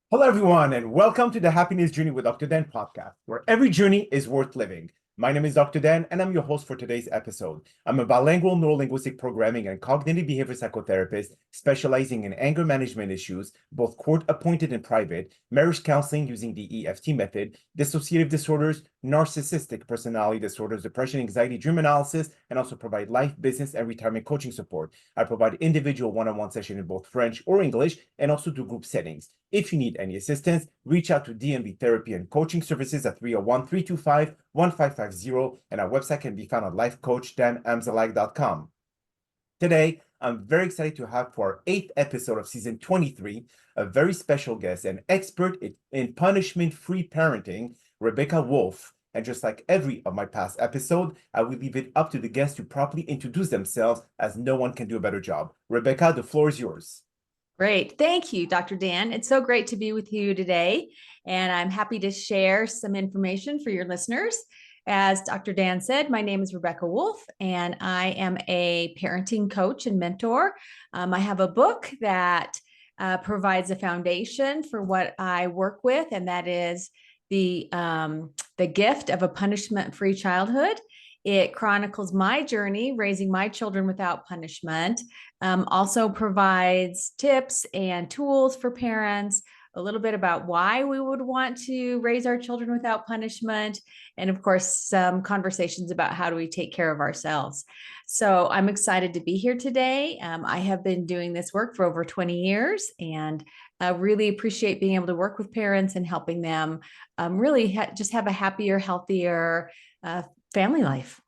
Hello, everyone, and welcome to the Happiness Journey with Dr. Dan podcast, where every journey is worth living. My name is Dr. Dan, and I'm your host for today's episode. I'm a bilingual neurolinguistic programming and cognitive behavior psychotherapist specializing in anger management issues, both court appointed and private, marriage counseling using the EFT method, dissociative disorders, narcissistic personality disorders, depression, anxiety, dream analysis, and also provide life, business, and retirement coaching support. I provide individual one-on-one sessions in both French or English, and also do group settings. If you need any assistance, reach out to DMV Therapy and Coaching Services at 301-325-1550, and our website can be found at lifecoachdanamzalak.com. Today, I'm very excited to have for our 8th episode of season 23, a very special guest, an expert in punishment-free parenting, Rebecca Woulfe. And just like every of my past episode, I will leave it up to the guests to properly introduce themselves, as no one can do a better job. Rebecca, the floor is yours. Great. Thank you, Dr. Dan. It's so great to be with you today, and I'm happy to share some information for your listeners. As Dr. Dan said, my name is Rebecca Woulfe, and I am a parenting coach and mentor. I have a book that provides a foundation for what I work with, and that is the gift of a punishment-free childhood. It chronicles my journey raising my children without punishment, also provides tips and tools for parents, a little bit about why we would want to raise our children without punishment, and of course, some conversations about how do we take care of ourselves. So I'm excited to be here today. I have been doing this work for over 20 years, and I really appreciate being able to work with parents and helping them really just have a happier, healthier family life.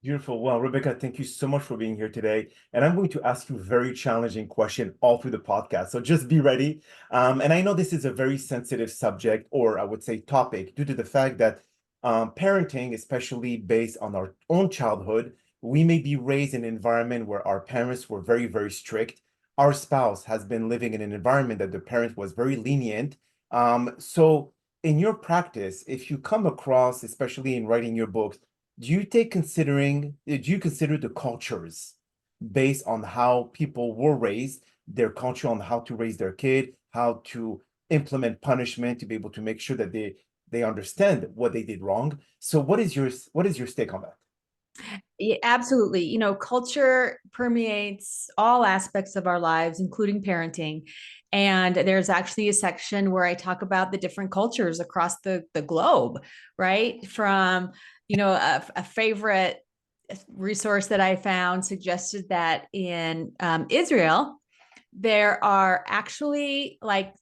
Beautiful. Well, Rebecca, thank you so much for being here today. And I'm going to ask you a very challenging question all through the podcast. So just be ready. And I know this is a very sensitive subject, or I would say topic, due to the fact that parenting, especially based on our own childhood, we may be raised in an environment where our parents were very, very strict. Our spouse has been living in an environment that the parent was very lenient. So in your practice, if you come across, especially in writing your books, do you consider the cultures based on how people were raised, their culture on how to raise their kid, how to implement punishment to be able to make sure that they understand what they did wrong? So what is your stake on that? Yeah, absolutely. Culture permeates all aspects of our lives, including parenting. And there's actually a section where I talk about the different cultures across the globe, right? From, a favorite resource that I found suggested that in Israel, there are actually like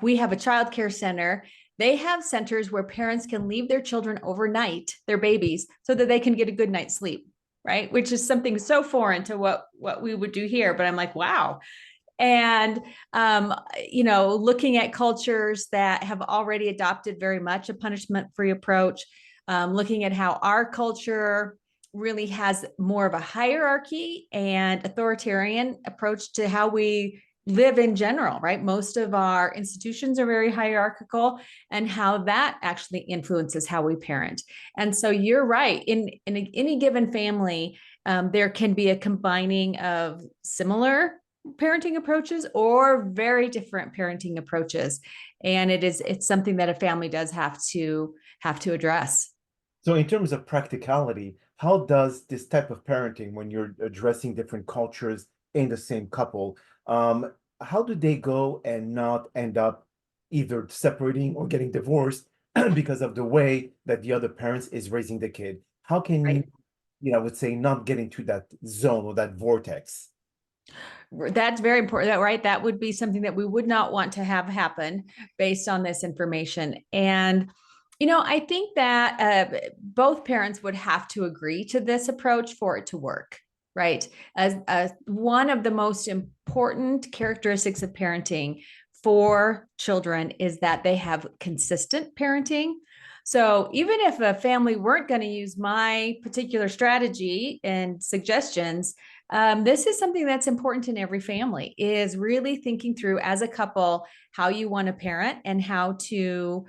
we have a child care center. They have centers where parents can leave their children overnight, their babies, so that they can get a good night's sleep, right? Which is something so foreign to what we would do here. But I'm like, wow. And looking at cultures that have already adopted very much a punishment-free approach, looking at how our culture really has more of a hierarchy and authoritarian approach to how we live in general, right? Most of our institutions are very hierarchical, and how that actually influences how we parent. And so you're right. In any given family, there can be a combining of similar parenting approaches or very different parenting approaches, and it's something that a family does have to address. So in terms of practicality, how does this type of parenting, when you're addressing different cultures in the same couple, how do they go and not end up either separating or getting divorced because of the way that the other parents is raising the kid? How can Right. I would say, not get into that zone or that vortex? That's very important, right? That would be something that we would not want to have happen based on this information. And, I think that both parents would have to agree to this approach for it to work, right? As one of the most important characteristics of parenting for children is that they have consistent parenting. So even if a family weren't going to use my particular strategy and suggestions, this is something that's important in every family, is really thinking through as a couple how you want to parent and how to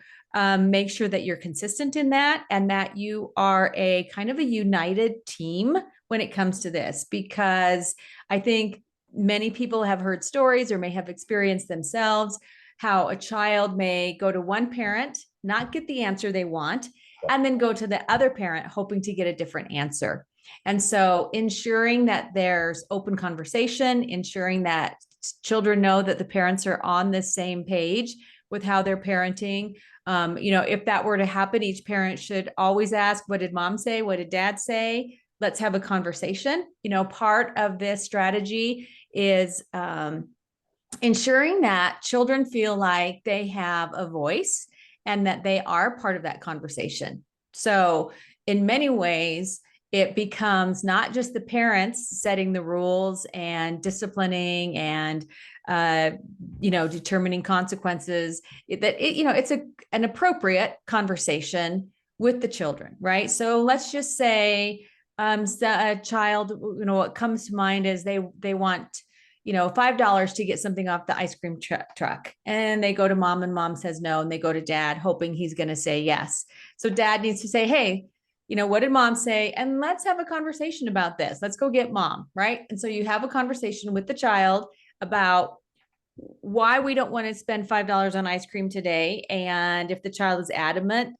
make sure that you're consistent in that, and that you are a kind of a united team when it comes to this. Because I think many people have heard stories or may have experienced themselves how a child may go to one parent, not get the answer they want, and then go to the other parent hoping to get a different answer. And so ensuring that there's open conversation, ensuring that children know that the parents are on the same page with how they're parenting. If that were to happen, each parent should always ask, what did mom say? What did dad say? Let's have a conversation. Part of this strategy is ensuring that children feel like they have a voice and that they are part of that conversation. So in many ways, it becomes not just the parents setting the rules and disciplining and determining consequences. It's an appropriate conversation with the children, right? So let's just say a child, what comes to mind is they want $5 to get something off the ice cream truck. And they go to mom and mom says no. And they go to dad hoping he's going to say yes. So dad needs to say, hey, what did mom say? And let's have a conversation about this. Let's go get mom. Right. And so you have a conversation with the child about why we don't want to spend $5 on ice cream today. And if the child is adamant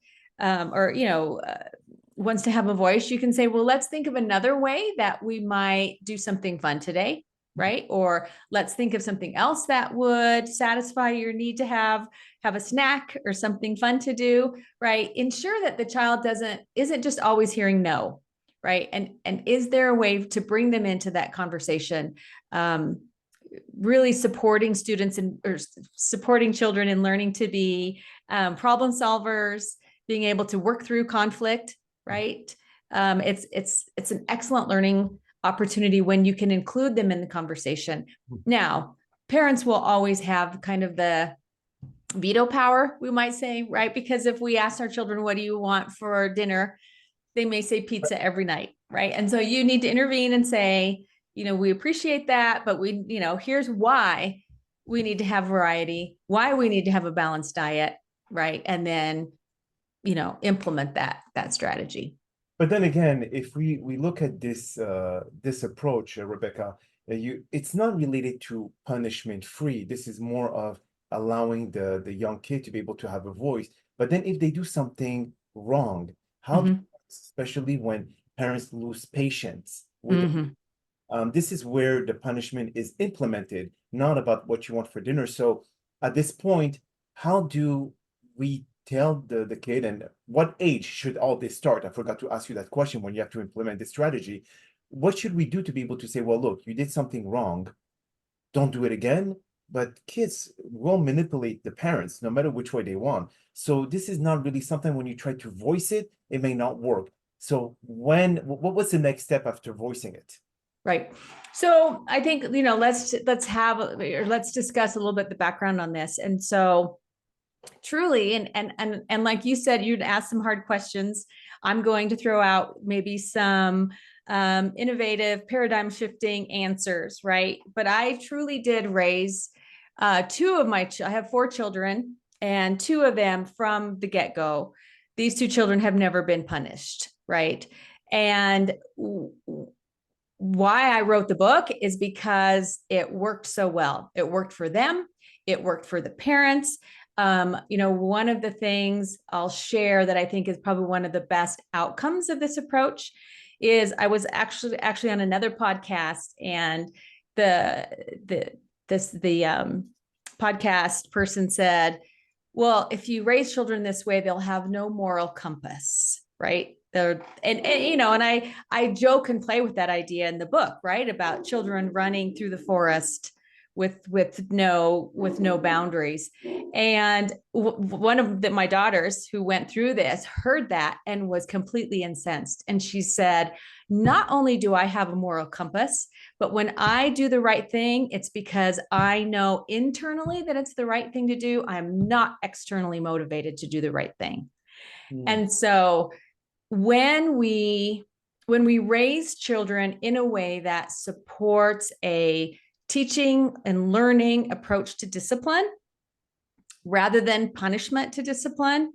wants to have a voice, you can say, well, let's think of another way that we might do something fun today. Right. Or let's think of something else that would satisfy your need to have a snack or something fun to do. Right. Ensure that the child isn't just always hearing no. Right. And is there a way to bring them into that conversation? Really supporting students or supporting children in learning to be problem solvers, being able to work through conflict. Right. It's an excellent learning opportunity when you can include them in the conversation. Now, parents will always have kind of the veto power, we might say, right? Because if we ask our children, what do you want for dinner? They may say pizza every night, right? And so you need to intervene and say, we appreciate that, but here's why we need to have variety, why we need to have a balanced diet, right? And then, implement that strategy. But then again, if we look at this this approach, Rebecca, it's not related to punishment free. This is more of allowing the young kid to be able to have a voice. But then if they do something wrong, how, especially when parents lose patience with this is where the punishment is implemented, not about what you want for dinner. So at this point, how do we tell the kid, and what age should all this start? I forgot to ask you that question when you have to implement this strategy. What should we do to be able to say, well, look, you did something wrong, don't do it again? But kids will manipulate the parents no matter which way they want. So this is not really something, when you try to voice it, it may not work. So what was the next step after voicing it? Right. So I think, let's discuss a little bit the background on this. And so truly, and like you said, you'd ask some hard questions. I'm going to throw out maybe some innovative paradigm shifting answers, right? But I truly did raise I have 4 children, and 2 of them from the get-go, these 2 children have never been punished, right? And why I wrote the book is because it worked so well. It worked for them. It worked for the parents. One of the things I'll share that I think is probably one of the best outcomes of this approach is I was actually on another podcast, and the podcast person said, well, if you raise children this way, they'll have no moral compass, right? I joke and play with that idea in the book, right? About children running through the forest with no boundaries. And one of my daughters who went through this heard that and was completely incensed. And she said, not only do I have a moral compass, but when I do the right thing, it's because I know internally that it's the right thing to do. I'm not externally motivated to do the right thing. And so when we raise children in a way that supports a teaching and learning approach to discipline rather than punishment to discipline,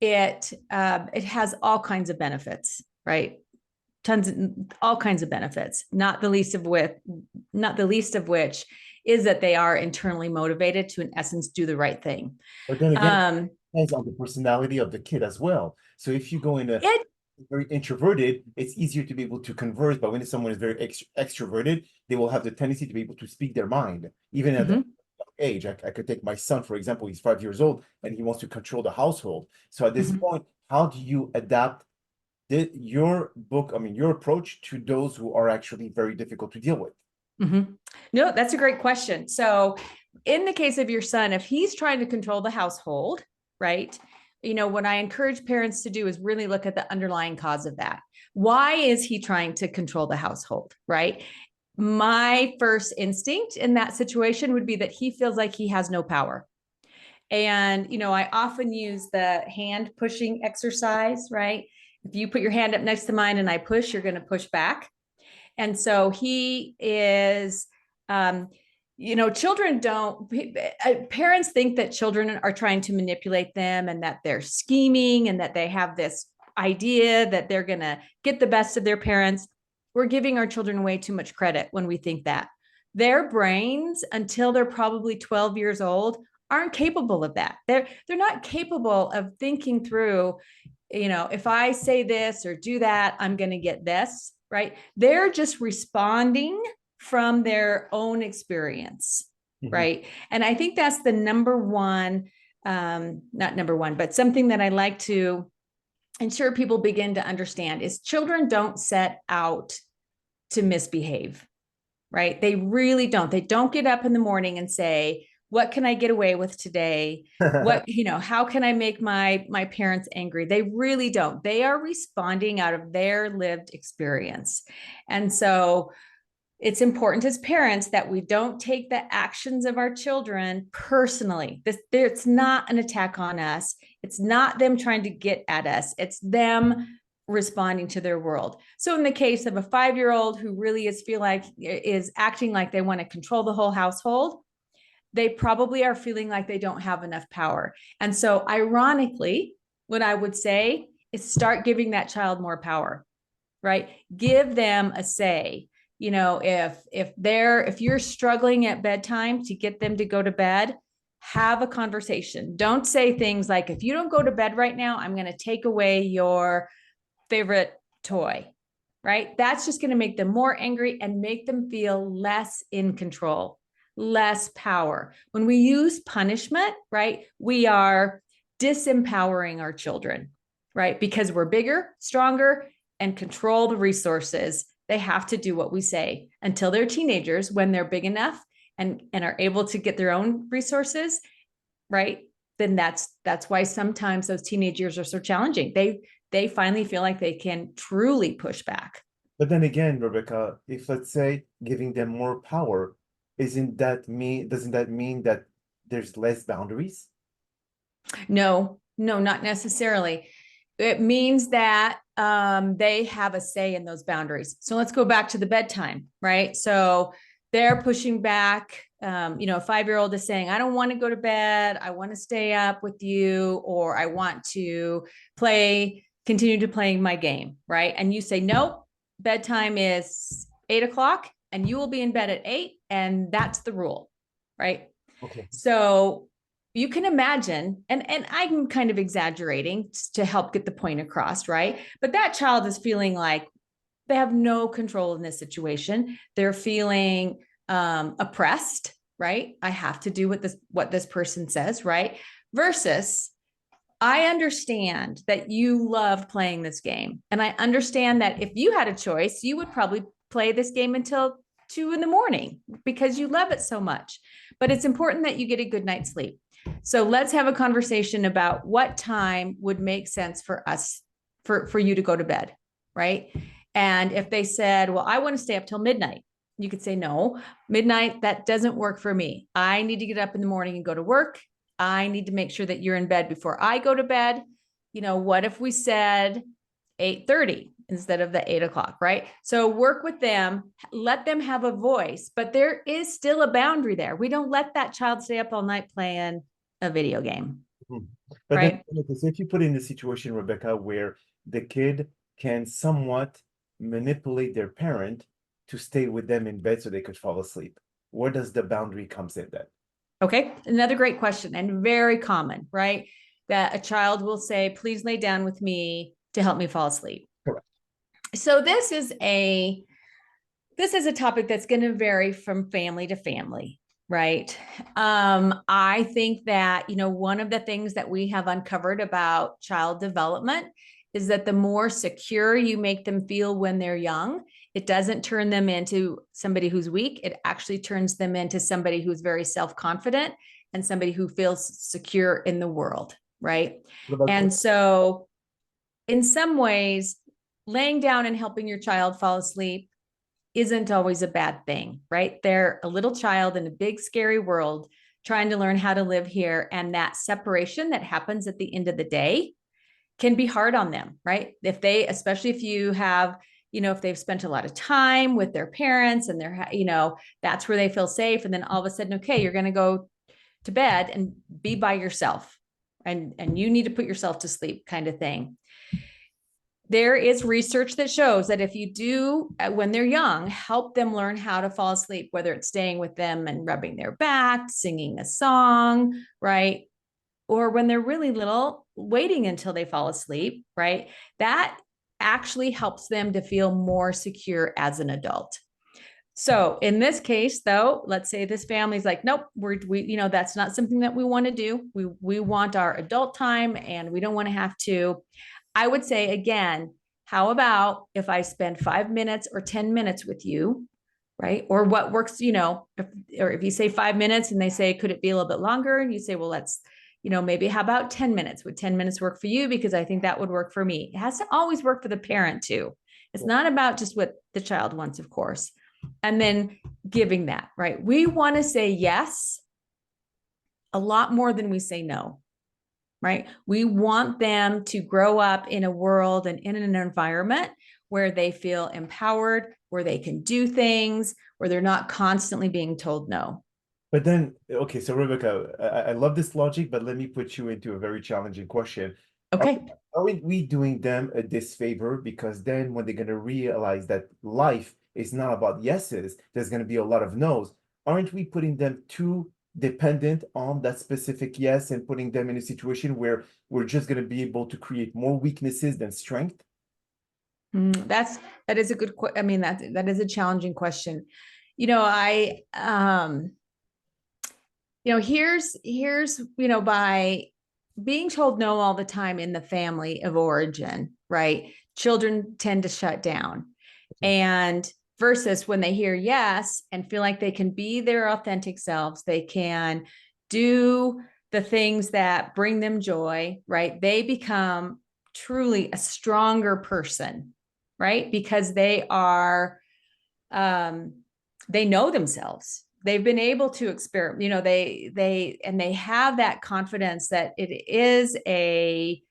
it has all kinds of benefits, right? All kinds of benefits, not the least of which is that they are internally motivated to, in essence, do the right thing. But then again, Um, depends on the personality of the kid as well. So if you go into it very introverted, it's easier to be able to converse. But when someone is very extroverted, they will have the tendency to be able to speak their mind, even at that Mhm, age. I could take my son, for example, he's 5 years old and he wants to control the household. So at this mhm. point, how do you adapt your book, I mean, your approach to those who are actually very difficult to deal with? No, that's a great question. So, in the case of your son, if he's trying to control the household, right? What I encourage parents to do is really look at the underlying cause of that. Why is he trying to control the household, right? My first instinct in that situation would be that he feels like he has no power. And, I often use the hand pushing exercise, right? If you put your hand up next to mine and I push, you're going to push back. And so he is, children don't, parents think that children are trying to manipulate them and that they're scheming and that they have this idea that they're going to get the best of their parents. We're giving our children way too much credit when we think that. Their brains, until they're probably 12 years old, aren't capable of that. They're not capable of thinking through, if I say this or do that, I'm going to get this, right? They're just responding from their own experience, right? And I think that's the number one, not number one, but something that I like to ensure people begin to understand is children don't set out to misbehave, right? They really don't. They don't get up in the morning and say, what can I get away with today? How can I make my parents angry? They really don't. They are responding out of their lived experience. And so it's important as parents that we don't take the actions of our children personally. It's not an attack on us. It's not them trying to get at us. It's them responding to their world. So in the case of a 5-year-old who really is acting like they want to control the whole household, they probably are feeling like they don't have enough power. And so ironically, what I would say is start giving that child more power, right? Give them a say. If you're struggling at bedtime to get them to go to bed, have a conversation. Don't say things like, if you don't go to bed right now, I'm going to take away your favorite toy, right? That's just going to make them more angry and make them feel less in control, less power. When we use punishment, right, we are disempowering our children, right? Because we're bigger, stronger, and control the resources. They have to do what we say until they're teenagers. When they're big enough and are able to get their own resources, right? Then that's why sometimes those teenage years are so challenging. They finally feel like they can truly push back. But then again, Rebecca, if let's say giving them more power, doesn't that mean that there's less boundaries? No, not necessarily. It means that they have a say in those boundaries. So let's go back to the bedtime, right? So they're pushing back. A 5-year-old is saying, I don't want to go to bed. I want to stay up with you, or I want to continue to play my game, right? And you say, nope, bedtime is 8 o'clock and you will be in bed at 8. And that's the rule, right? Okay. So you can imagine, and I'm kind of exaggerating to help get the point across, right? But that child is feeling like they have no control in this situation. They're feeling oppressed, right? I have to do what this person says, right? Versus, I understand that you love playing this game, and I understand that if you had a choice, you would probably play this game until 2 a.m. because you love it so much. But it's important that you get a good night's sleep. So let's have a conversation about what time would make sense for us, for you to go to bed, right? And if they said, well, I want to stay up till midnight, you could say, no, midnight, that doesn't work for me. I need to get up in the morning and go to work. I need to make sure that you're in bed before I go to bed. What if we said 8:30 instead of the 8 o'clock, right? So work with them, let them have a voice, but there is still a boundary there. We don't let that child stay up all night playing a video game, Mhm. But then, right? okay, so if you put in the situation, Rebecca, where the kid can somewhat manipulate their parent to stay with them in bed so they could fall asleep. where does the boundary comes in then? Okay, another great question and very common, right? That a child will say, please lay down with me to help me fall asleep. Correct. So this is a topic that's going to vary from family to family, right? I think that, one of the things that we have uncovered about child development is that the more secure you make them feel when they're young, it doesn't turn them into somebody who's weak. It actually turns them into somebody who's very self-confident and somebody who feels secure in the world, right? And so in some ways, laying down and helping your child fall asleep isn't always a bad thing, right? They're a little child in a big, scary world trying to learn how to live here. And that separation that happens at the end of the day can be hard on them, right? Especially if you have, if they've spent a lot of time with their parents and they're, that's where they feel safe. And then all of a sudden, okay, you're going to go to bed and be by yourself and you need to put yourself to sleep kind of thing. There is research that shows that if you do, when they're young, help them learn how to fall asleep, whether it's staying with them and rubbing their back, singing a song, right? Or when they're really little, waiting until they fall asleep, right? That actually helps them to feel more secure as an adult. So in this case, though, let's say this family's like, nope, that's not something that we want to do. We want our adult time and we don't want to have to. I would say again, how about if I spend 5 minutes or 10 minutes with you, right? Or what works, if you say 5 minutes and they say, could it be a little bit longer? And you say, well, let's, maybe how about 10 minutes? Would 10 minutes work for you? Because I think that would work for me. It has to always work for the parent too. It's not about just what the child wants, of course. And then giving that, right? We want to say yes a lot more than we say no, right? We want them to grow up in a world and in an environment where they feel empowered, where they can do things, where they're not constantly being told no. But then, okay, so Rebecca, I love this logic, but let me put you into a very challenging question. Okay. Are we doing them a disfavor? Because then when they're going to realize that life is not about yeses, there's going to be a lot of no's. Aren't we putting them too dependent on that specific yes and putting them in a situation where we're just going to be able to create more weaknesses than strength? That is a good, I mean, that is a challenging question. Here's, by being told no all the time in the family of origin, right? Children tend to shut down. And versus when they hear yes and feel like they can be their authentic selves, they can do the things that bring them joy, right? They become truly a stronger person, right? Because they are, they know themselves. They've been able to experiment, they have that confidence that it is a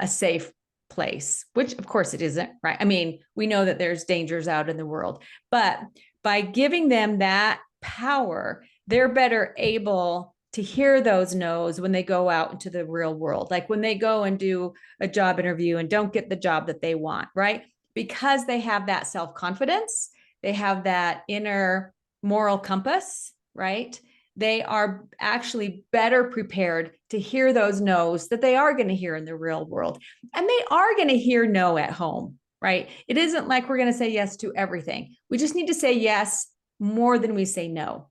safe place, which of course it isn't, right? I mean, we know that there's dangers out in the world, but by giving them that power, they're better able to hear those no's when they go out into the real world. Like when they go and do a job interview and don't get the job that they want, right? Because they have that self-confidence, they have that inner moral compass, right? They are actually better prepared to hear those no's that they are going to hear in the real world. And they are going to hear no at home, right? It isn't like we're going to say yes to everything. We just need to say yes more than we say no.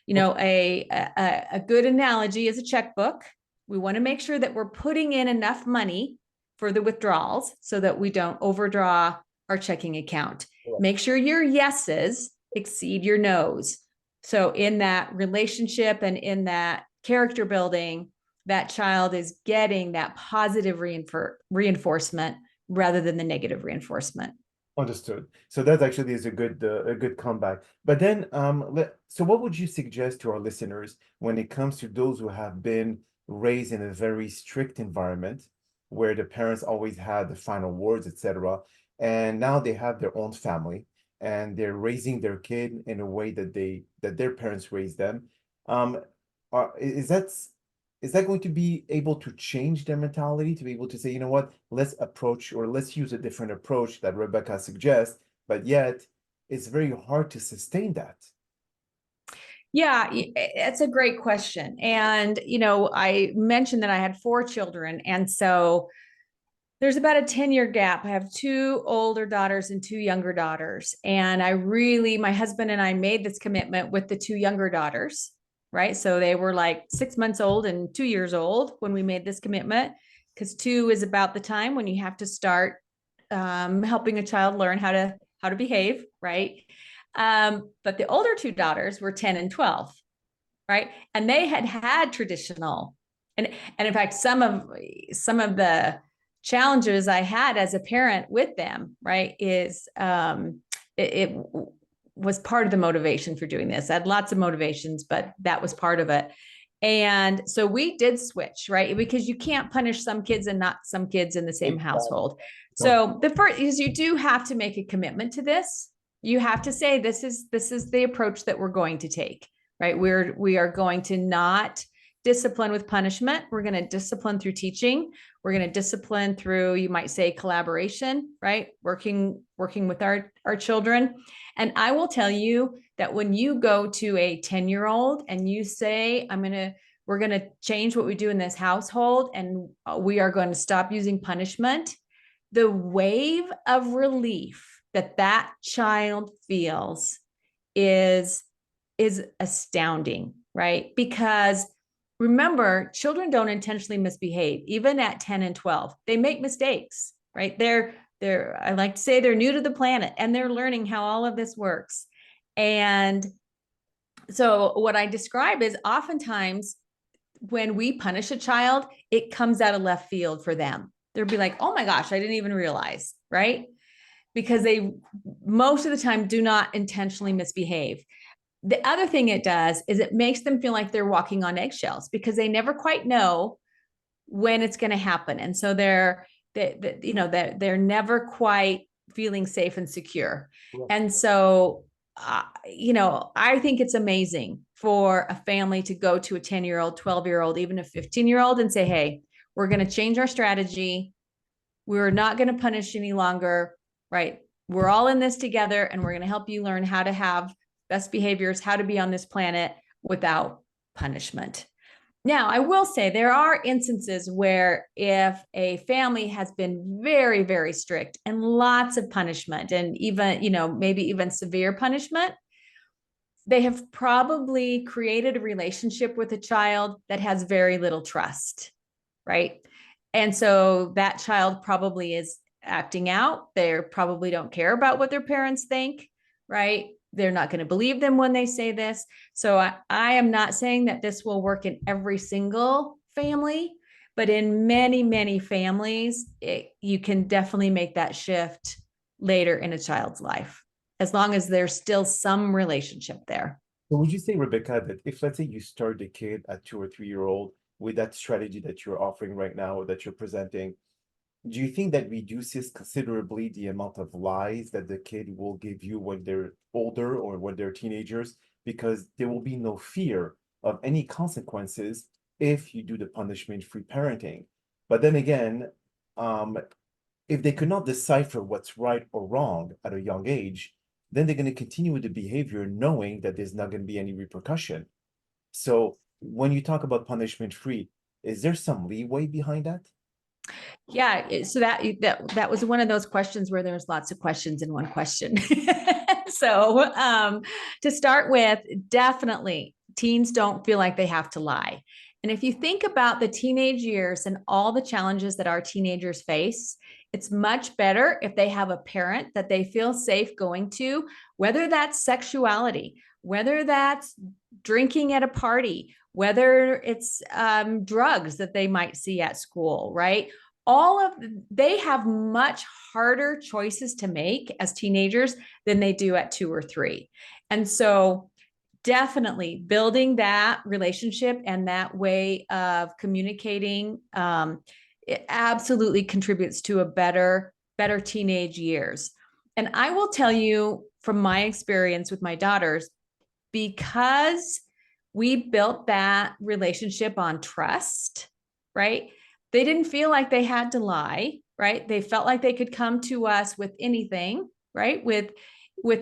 A good analogy is a checkbook. We want to make sure that we're putting in enough money for the withdrawals so that we don't overdraw our checking account. Make sure your yeses exceed your no's. So in that relationship and in that character building, that child is getting that positive reinforcement rather than the negative reinforcement. Understood. So that actually is a good comeback. But then, so what would you suggest to our listeners when it comes to those who have been raised in a very strict environment where the parents always had the final words, etc., and now they have their own family and they're raising their kid in a way that their parents raised them? Is that going to be able to change their mentality to be able to say, you know what, let's approach or let's use a different approach that Rebecca suggests, but yet it's very hard to sustain that. Yeah, it's a great question. And, I mentioned that I had 4 children. And so there's about a 10-year gap. I have 2 older daughters and 2 younger daughters. And my husband and I made this commitment with the 2 younger daughters, right? So they were like 6 months old and 2 years old when we made this commitment, because 2 is about the time when you have to start helping a child learn how to behave, right? But the older 2 daughters were 10 and 12, right? And they had traditional, and in fact, some of the challenges I had as a parent with them, right, is it was part of the motivation for doing this. I had lots of motivations, but that was part of it. And so we did switch, right? Because you can't punish some kids and not some kids in the same household. So the first is you do have to make a commitment to this. You have to say this is the approach that we're going to take, right? We are going to not discipline with punishment. We're going to discipline through teaching. We're going to discipline through, you might say, collaboration, right? Working with our children. And I will tell you that when you go to a 10-year-old and you say, we're going to change what we do in this household, and we are going to stop using punishment, the wave of relief that child feels is astounding, right? Because remember, children don't intentionally misbehave, even at 10 and 12. They make mistakes, right? I like to say they're new to the planet and they're learning how all of this works. And so what I describe is oftentimes when we punish a child, it comes out of left field for them. They'll be like, oh my gosh, I didn't even realize, right? Because they most of the time do not intentionally misbehave. The other thing it does is it makes them feel like they're walking on eggshells because they never quite know when it's going to happen. And so they're never quite feeling safe and secure. And so, I think it's amazing for a family to go to a 10-year-old, 12-year-old, even a 15-year-old and say, hey, we're going to change our strategy. We're not going to punish any longer, right? We're all in this together, and we're going to help you learn how to have best behaviors, how to be on this planet without punishment. Now, I will say there are instances where if a family has been very, very strict and lots of punishment and even, maybe even severe punishment, they have probably created a relationship with a child that has very little trust, right? And so that child probably is acting out. They probably don't care about what their parents think, right? They're not going to believe them when they say this. So I am not saying that this will work in every single family, but in many, many families, you can definitely make that shift later in a child's life, as long as there's still some relationship there. So would you say, Rebecca, that if let's say you start the kid at 2 or 3 year old with that strategy that you're offering right now or that you're presenting, do you think that reduces considerably the amount of lies that the kid will give you when they're older or when they're teenagers? Because there will be no fear of any consequences if you do the punishment-free parenting. But then again, if they could not decipher what's right or wrong at a young age, then they're going to continue with the behavior knowing that there's not going to be any repercussion. So when you talk about punishment-free, is there some leeway behind that? Yeah, so that was one of those questions where there's lots of questions in one question. So to start with, definitely teens don't feel like they have to lie. And if you think about the teenage years and all the challenges that our teenagers face, it's much better if they have a parent that they feel safe going to, whether that's sexuality, whether that's drinking at a party, whether it's drugs that they might see at school, right? They have much harder choices to make as teenagers than they do at 2 or 3. And so definitely building that relationship and that way of communicating, it absolutely contributes to a better teenage years. And I will tell you from my experience with my daughters, because we built that relationship on trust, right? They didn't feel like they had to lie, right? They felt like they could come to us with anything, right? With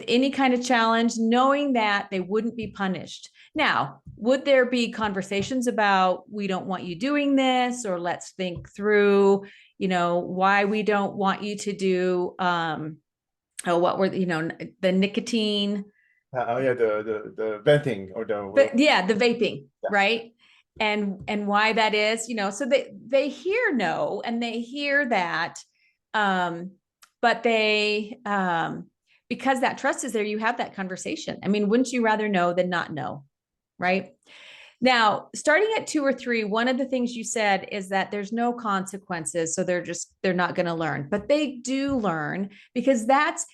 any kind of challenge, knowing that they wouldn't be punished. Now, would there be conversations about we don't want you doing this, or let's think through, why we don't want you to do what were the nicotine, Oh yeah, the venting or the but yeah, the vaping, yeah. right? And why that is, so they hear no and they hear that, but they because that trust is there, you have that conversation. I mean, wouldn't you rather know than not know, right? Now, starting at 2 or 3, one of the things you said is that there's no consequences. So they're not going to learn, but they do learn, because that's,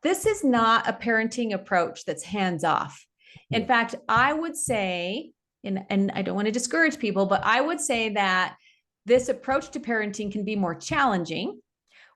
this is not a parenting approach that's hands off. In fact, I would say, and I don't want to discourage people, but I would say that this approach to parenting can be more challenging.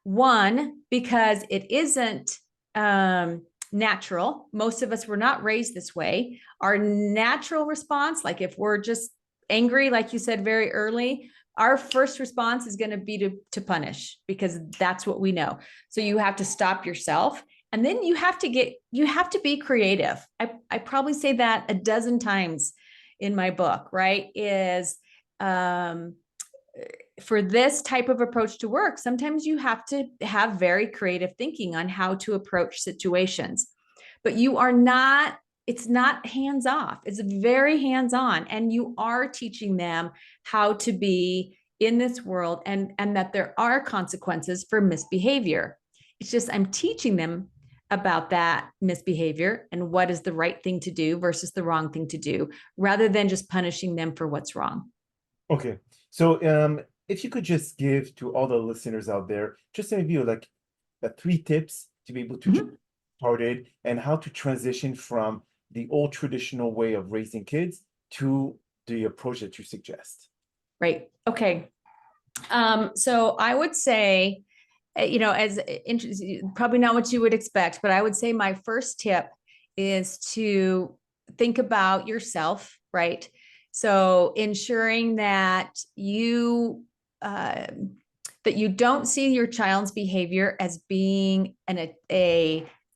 One, because it isn't natural. Most of us were not raised this way. Our natural response, like if we're just angry, like you said very early, our first response is going to be to punish, because that's what we know. So you have to stop yourself. And then you have to be creative. I probably say that a dozen times in my book, right? Is for this type of approach to work, sometimes you have to have very creative thinking on how to approach situations, but it's not hands off. It's very hands on. And you are teaching them how to be in this world, and that there are consequences for misbehavior. It's just, I'm teaching them about that misbehavior and what is the right thing to do versus the wrong thing to do, rather than just punishing them for what's wrong. Okay. So if you could just give to all the listeners out there, just maybe like 3 tips to be able to get started, and how to transition from the old traditional way of raising kids to the approach that you suggest. Right. Okay. So I would say, as probably not what you would expect, but I would say my first tip is to think about yourself, right? So ensuring that you don't see your child's behavior as being an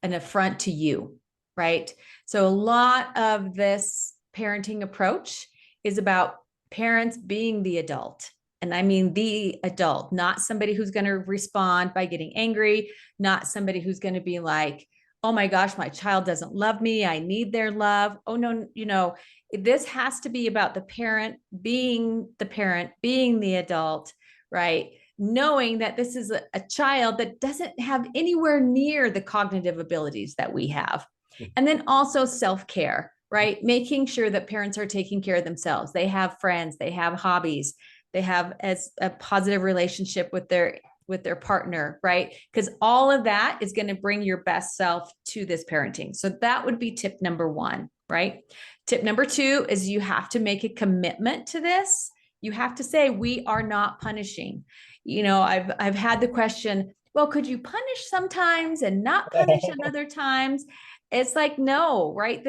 affront to you, right? So a lot of this parenting approach is about parents being the adult. And I mean the adult, not somebody who's going to respond by getting angry, not somebody who's going to be like, oh my gosh, my child doesn't love me, I need their love. Oh no, this has to be about the parent, being the adult, right? Knowing that this is a child that doesn't have anywhere near the cognitive abilities that we have. And then also self-care, right? Making sure that parents are taking care of themselves. They have friends, they have hobbies, they have as a positive relationship with their partner, right? Because all of that is going to bring your best self to this parenting. So that would be tip number 1, right? Tip number 2 is you have to make a commitment to this. You have to say, we are not punishing. I've had the question, well, could you punish sometimes and not punish at other times? It's like, no, right?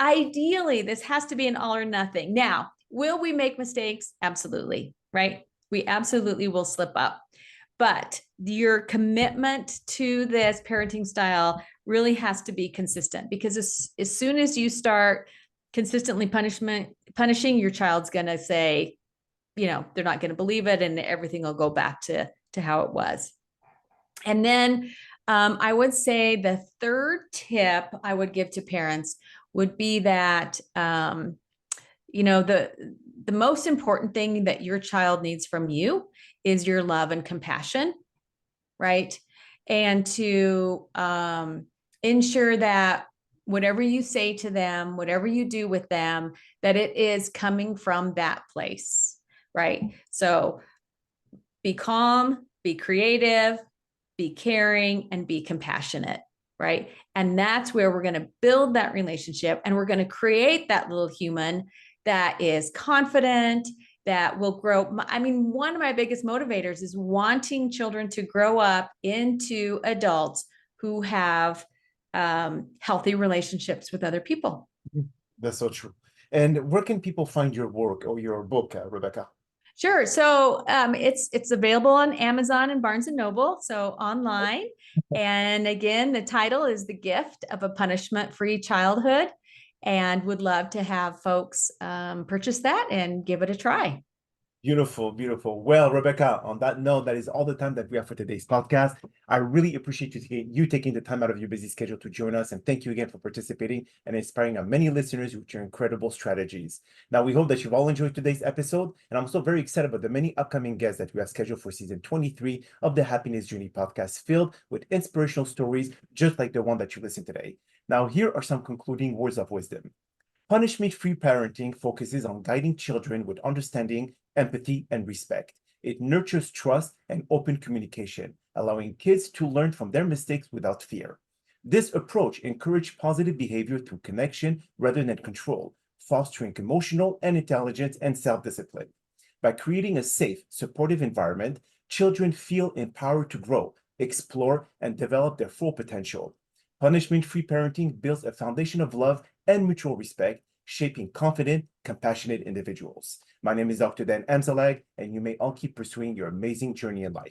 Ideally, this has to be an all or nothing. Now, will we make mistakes? Absolutely, right? We absolutely will slip up. But your commitment to this parenting style really has to be consistent, because as soon as you start consistently punishing, your child's going to say, they're not going to believe it, and everything will go back to how it was. And then I would say the third tip I would give to parents would be that, the most important thing that your child needs from you is your love and compassion, right? And to ensure that whatever you say to them, whatever you do with them, that it is coming from that place, right? So be calm, be creative, be caring, and be compassionate, right? And that's where we're going to build that relationship, and we're going to create that little human that is confident, that will grow. I mean, one of my biggest motivators is wanting children to grow up into adults who have healthy relationships with other people. That's so true. And where can people find your work or your book, Rebecca? Sure. So it's available on Amazon and Barnes and Noble, so online. And again, the title is The Gift of a Punishment-Free Childhood. and would love to have folks purchase that and give it a try. Beautiful, beautiful. Well, Rebecca, on that note, that is all the time that we have for today's podcast. I really appreciate you taking the time out of your busy schedule to join us. And thank you again for participating and inspiring our many listeners with your incredible strategies. Now, we hope that you've all enjoyed today's episode. And I'm so very excited about the many upcoming guests that we have scheduled for season 23 of the Happiness Journey podcast, filled with inspirational stories just like the one that you listened today. Now, here are some concluding words of wisdom. Punishment-free parenting focuses on guiding children with understanding, empathy, and respect. It nurtures trust and open communication, allowing kids to learn from their mistakes without fear. This approach encourages positive behavior through connection rather than control, fostering emotional and intelligence and self-discipline. By creating a safe, supportive environment, children feel empowered to grow, explore, and develop their full potential. Punishment-free parenting builds a foundation of love and mutual respect, shaping confident, compassionate individuals. My name is Dr. Dan Amzalag, and you may all keep pursuing your amazing journey in life.